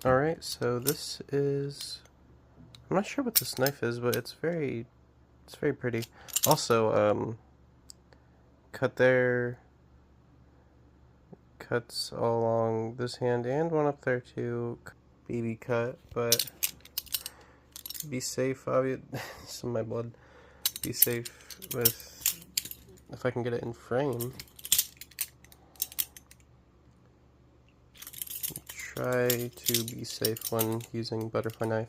Alright, so this is... I'm not sure what this knife is, but it's very pretty. Also, cut there, cuts all along this hand and one up there too. Baby cut, but be safe, obviously. Some of my blood. Be safe with, if I can get it in frame. Try to be safe when using butterfly knife.